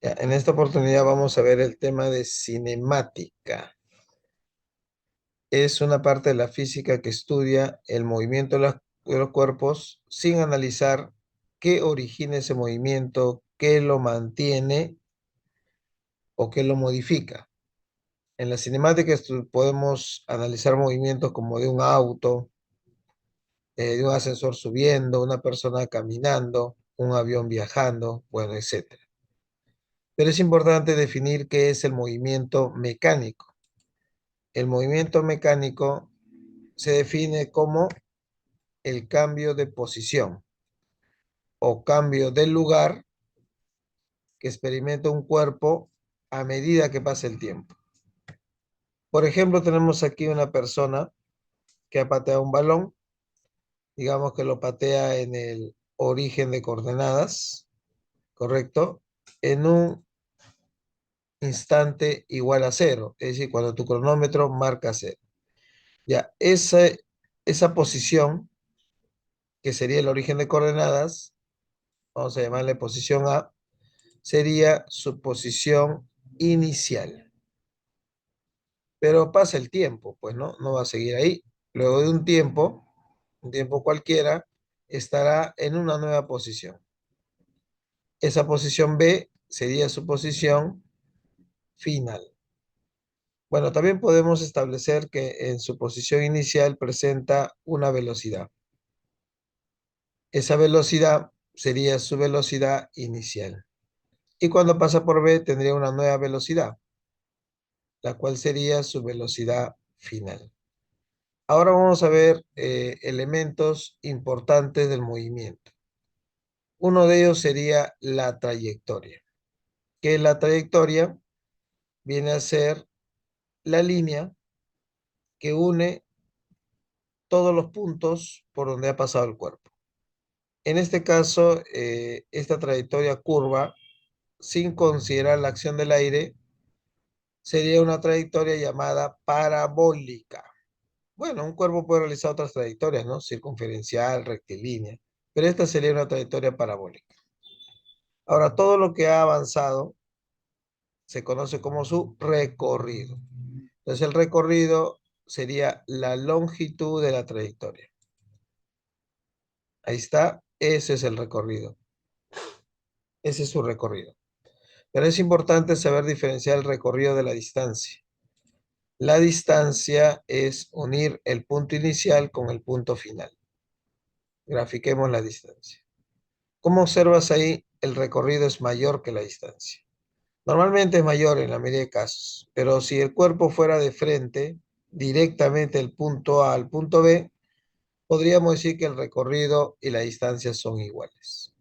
Ya, en esta oportunidad vamos a ver el tema de cinemática. Es una parte de la física que estudia el movimiento de los cuerpos sin analizar qué origina ese movimiento, qué lo mantiene o qué lo modifica. En la cinemática podemos analizar movimientos como de un auto, de un ascensor subiendo, una persona caminando, un avión viajando, bueno, etcétera. Pero es importante definir qué es el movimiento mecánico. El movimiento mecánico se define como el cambio de posición o cambio de lugar que experimenta un cuerpo a medida que pasa el tiempo. Por ejemplo, tenemos aquí una persona que ha pateado un balón, digamos que lo patea en el origen de coordenadas, ¿correcto? En un instante igual a cero, es decir, cuando tu cronómetro marca cero. Ya, esa posición, que sería el origen de coordenadas, vamos a llamarle posición A, sería su posición inicial. Pero pasa el tiempo, pues no va a seguir ahí. Luego de un tiempo cualquiera, estará en una nueva posición. Esa posición B sería su posición final. Bueno, también podemos establecer que en su posición inicial presenta una velocidad. Esa velocidad sería su velocidad inicial. Y cuando pasa por B tendría una nueva velocidad, la cual sería su velocidad final. Ahora vamos a ver elementos importantes del movimiento. Uno de ellos sería la trayectoria, que la trayectoria viene a ser la línea que une todos los puntos por donde ha pasado el cuerpo. En este caso, esta trayectoria curva, sin considerar la acción del aire, sería una trayectoria llamada parabólica. Bueno, un cuerpo puede realizar otras trayectorias, ¿no? Circunferencial, rectilínea, pero esta sería una trayectoria parabólica. Ahora, todo lo que ha avanzado se conoce como su recorrido. Entonces, el recorrido sería la longitud de la trayectoria. Ahí está, ese es el recorrido. Ese es su recorrido. Pero es importante saber diferenciar el recorrido de la distancia. La distancia es unir el punto inicial con el punto final. Grafiquemos la distancia. Como observas ahí, el recorrido es mayor que la distancia. Normalmente es mayor en la mayoría de casos, pero si el cuerpo fuera de frente, directamente del punto A al punto B, podríamos decir que el recorrido y la distancia son iguales.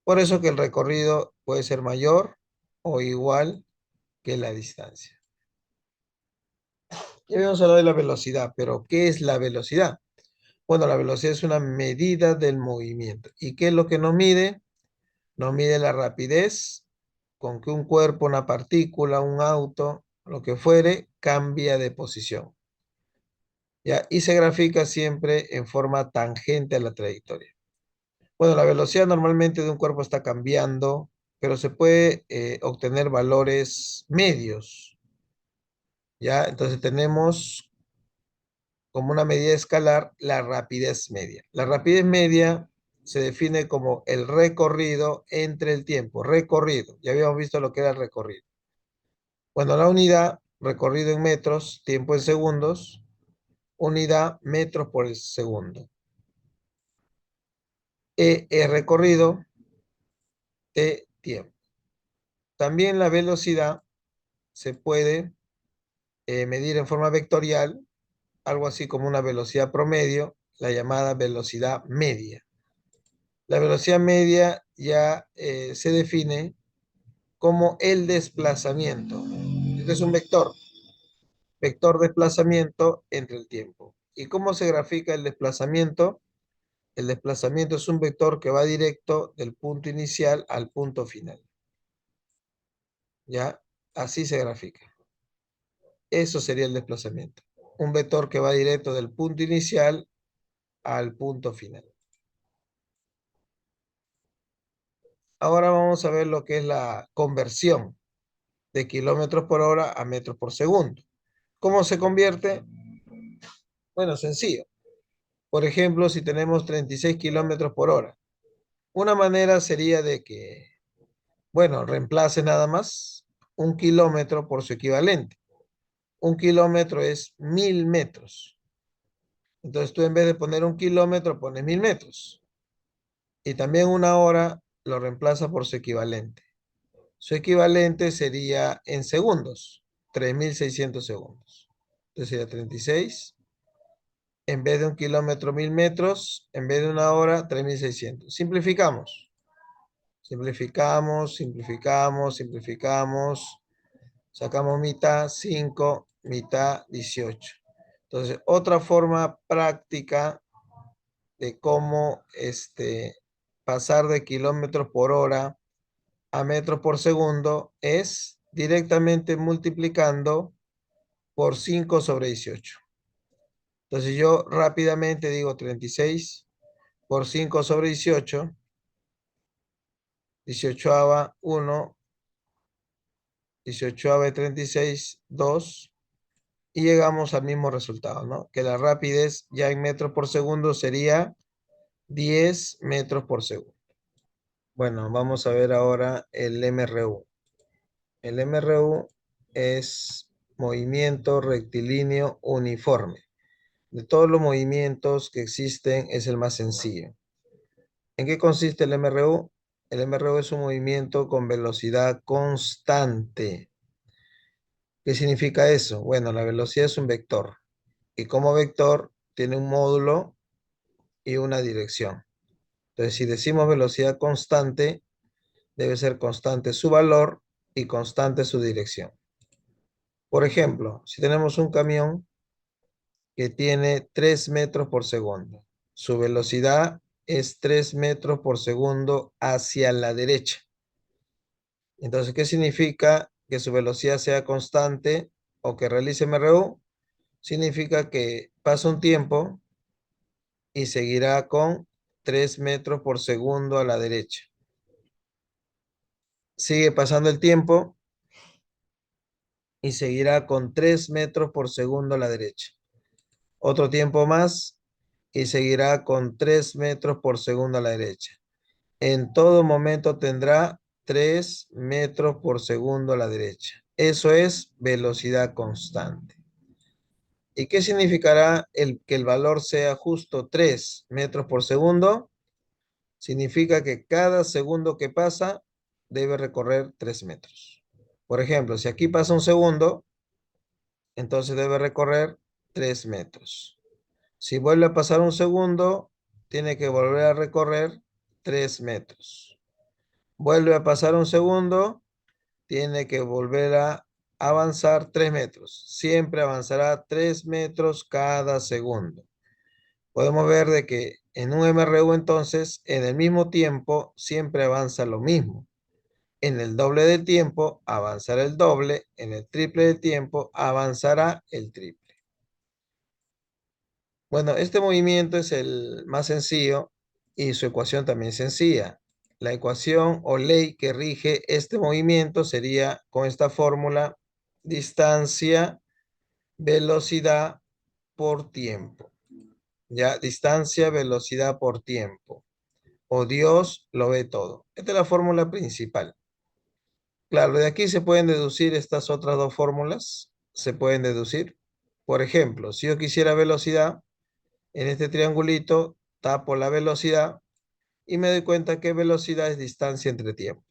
Por eso que el recorrido puede ser mayor o igual que la distancia. Ya habíamos hablado de la velocidad, pero ¿qué es la velocidad? Bueno, la velocidad es una medida del movimiento. ¿Y qué es lo que nos mide? Nos mide la rapidez con que un cuerpo, una partícula, un auto, lo que fuere, cambia de posición. ¿Ya? Y se grafica siempre en forma tangente a la trayectoria. Bueno, la velocidad normalmente de un cuerpo está cambiando, pero se puede obtener valores medios. ¿Ya? Entonces tenemos como una medida escalar la rapidez media. La rapidez media se define como el recorrido entre el tiempo. Recorrido. Ya habíamos visto lo que era el recorrido. Bueno, la unidad, recorrido en metros, tiempo en segundos, unidad, metros por el segundo. Es recorrido, T, tiempo. También la velocidad se puede medir en forma vectorial, algo así como una velocidad promedio, la llamada velocidad media. La velocidad media ya se define como el desplazamiento. Este es un vector desplazamiento entre el tiempo. ¿Y cómo se grafica el desplazamiento? El desplazamiento es un vector que va directo del punto inicial al punto final. ¿Ya? Así se grafica. Eso sería el desplazamiento. Un vector que va directo del punto inicial al punto final. Ahora vamos a ver lo que es la conversión de kilómetros por hora a metros por segundo. ¿Cómo se convierte? Bueno, sencillo. Por ejemplo, si tenemos 36 kilómetros por hora, una manera sería de que, bueno, reemplace nada más un kilómetro por su equivalente. Un kilómetro es 1000 metros. Entonces tú en vez de poner un kilómetro, pones 1000 metros. Y también una hora lo reemplaza por su equivalente. Su equivalente sería en segundos, 3600 segundos. Entonces sería 36. En vez de un kilómetro, 1000 metros. En vez de una hora, 3600. Simplificamos. Simplificamos, simplificamos, simplificamos. Sacamos mitad, 5, mitad, 18. Entonces, otra forma práctica de cómo pasar de kilómetros por hora a metros por segundo es directamente multiplicando por 5 sobre 18. Entonces yo rápidamente digo 36 por 5 sobre 18, 18ava 1, 18ava de 36, 2, y llegamos al mismo resultado, ¿no? Que la rapidez ya en metros por segundo sería 10 metros por segundo. Bueno, vamos a ver ahora el MRU. El MRU es movimiento rectilíneo uniforme. De todos los movimientos que existen, es el más sencillo. ¿En qué consiste el MRU? El MRU es un movimiento con velocidad constante. ¿Qué significa eso? Bueno, la velocidad es un vector y como vector tiene un módulo y una dirección. Entonces, si decimos velocidad constante, debe ser constante su valor y constante su dirección. Por ejemplo, si tenemos un camión que tiene 3 metros por segundo, su velocidad es 3 metros por segundo hacia la derecha. Entonces, ¿qué significa que su velocidad sea constante o que realice MRU? Significa que pasa un tiempo y seguirá con 3 metros por segundo a la derecha. Sigue pasando el tiempo y seguirá con 3 metros por segundo a la derecha. Otro tiempo más y seguirá con 3 metros por segundo a la derecha. En todo momento tendrá 3 metros por segundo a la derecha. Eso es velocidad constante. ¿Y qué significará que el valor sea justo 3 metros por segundo? Significa que cada segundo que pasa debe recorrer 3 metros. Por ejemplo, si aquí pasa un segundo, entonces debe recorrer 3 metros. Si vuelve a pasar un segundo, tiene que volver a recorrer 3 metros. Vuelve a pasar un segundo, tiene que volver a avanzar 3 metros. Siempre avanzará 3 metros cada segundo. Podemos ver de que en un MRU entonces, en el mismo tiempo, siempre avanza lo mismo. En el doble del tiempo, avanzará el doble. En el triple del tiempo, avanzará el triple. Bueno, este movimiento es el más sencillo y su ecuación también es sencilla. La ecuación o ley que rige este movimiento sería con esta fórmula: distancia, velocidad por tiempo. Ya, distancia, velocidad por tiempo. O Dios lo ve todo. Esta es la fórmula principal. Claro, de aquí se pueden deducir estas otras dos fórmulas. Se pueden deducir. Por ejemplo, si yo quisiera velocidad, en este triangulito tapo la velocidad y me doy cuenta que velocidad es distancia entre tiempo,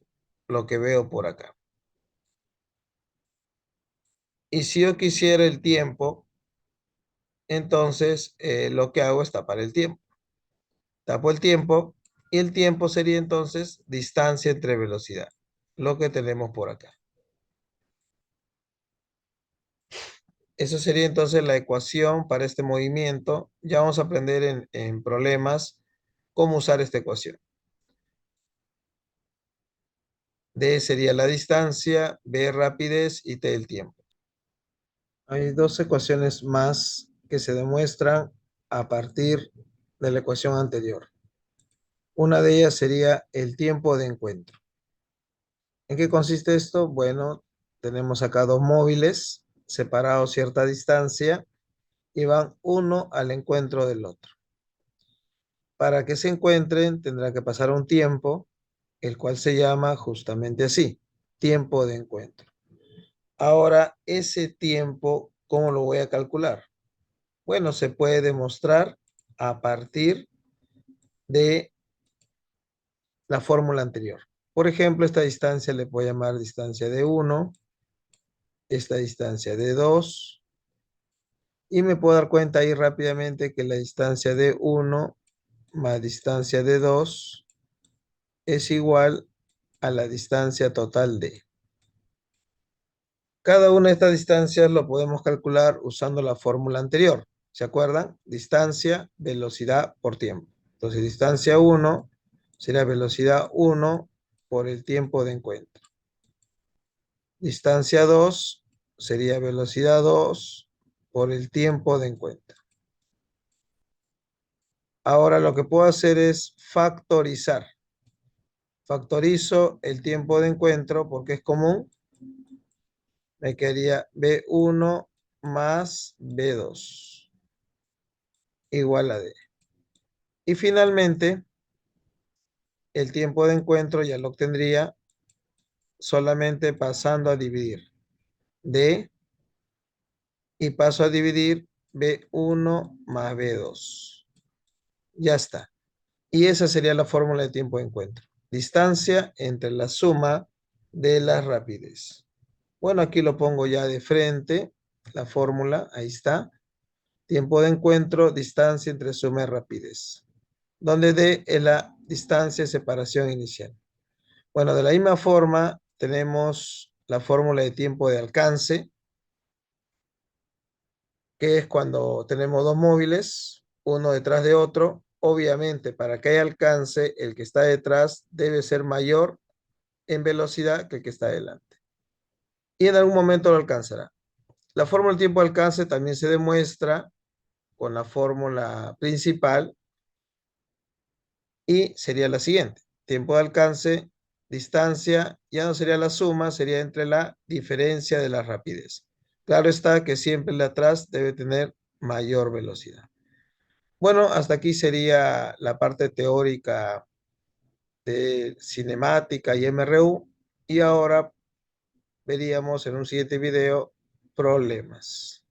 lo que veo por acá. Y si yo quisiera el tiempo, entonces lo que hago es tapar el tiempo. Tapo el tiempo y el tiempo sería entonces distancia entre velocidad, lo que tenemos por acá. Eso sería entonces la ecuación para este movimiento. Ya vamos a aprender en problemas cómo usar esta ecuación. D sería la distancia, B rapidez y T el tiempo. Hay dos ecuaciones más que se demuestran a partir de la ecuación anterior. Una de ellas sería el tiempo de encuentro. ¿En qué consiste esto? Bueno, tenemos acá dos móviles separados cierta distancia y van uno al encuentro del otro. Para que se encuentren tendrá que pasar un tiempo, el cual se llama justamente así, tiempo de encuentro. Ahora, ese tiempo, ¿cómo lo voy a calcular? Bueno, se puede demostrar a partir de la fórmula anterior. Por ejemplo, esta distancia le puedo llamar distancia de 1, esta distancia de 2, y me puedo dar cuenta ahí rápidamente que la distancia de 1 más distancia de 2 es igual a la distancia total de. Cada una de estas distancias lo podemos calcular usando la fórmula anterior. ¿Se acuerdan? Distancia, velocidad por tiempo. Entonces, distancia 1 será velocidad 1 por el tiempo de encuentro. Distancia 2 sería velocidad 2 por el tiempo de encuentro. Ahora lo que puedo hacer es factorizar. Factorizo el tiempo de encuentro porque es común. Me quedaría B1 más B2 igual a D. Y finalmente, el tiempo de encuentro ya lo obtendría solamente pasando a dividir D y paso a dividir B1 más B2. Ya está. Y esa sería la fórmula de tiempo de encuentro. Distancia entre la suma de las rapidez. Bueno, aquí lo pongo ya de frente, la fórmula, ahí está. Tiempo de encuentro, distancia entre suma y rapidez. Donde D es la distancia de separación inicial. Bueno, de la misma forma tenemos la fórmula de tiempo de alcance, que es cuando tenemos dos móviles, uno detrás de otro. Obviamente, para que haya alcance, el que está detrás debe ser mayor en velocidad que el que está adelante. Y en algún momento lo alcanzará. La fórmula del tiempo de alcance también se demuestra con la fórmula principal y sería la siguiente. Tiempo de alcance, distancia, ya no sería la suma, sería entre la diferencia de la rapidez. Claro está que siempre el de atrás debe tener mayor velocidad. Bueno, hasta aquí sería la parte teórica de cinemática y MRU. Y ahora veríamos en un siguiente video problemas.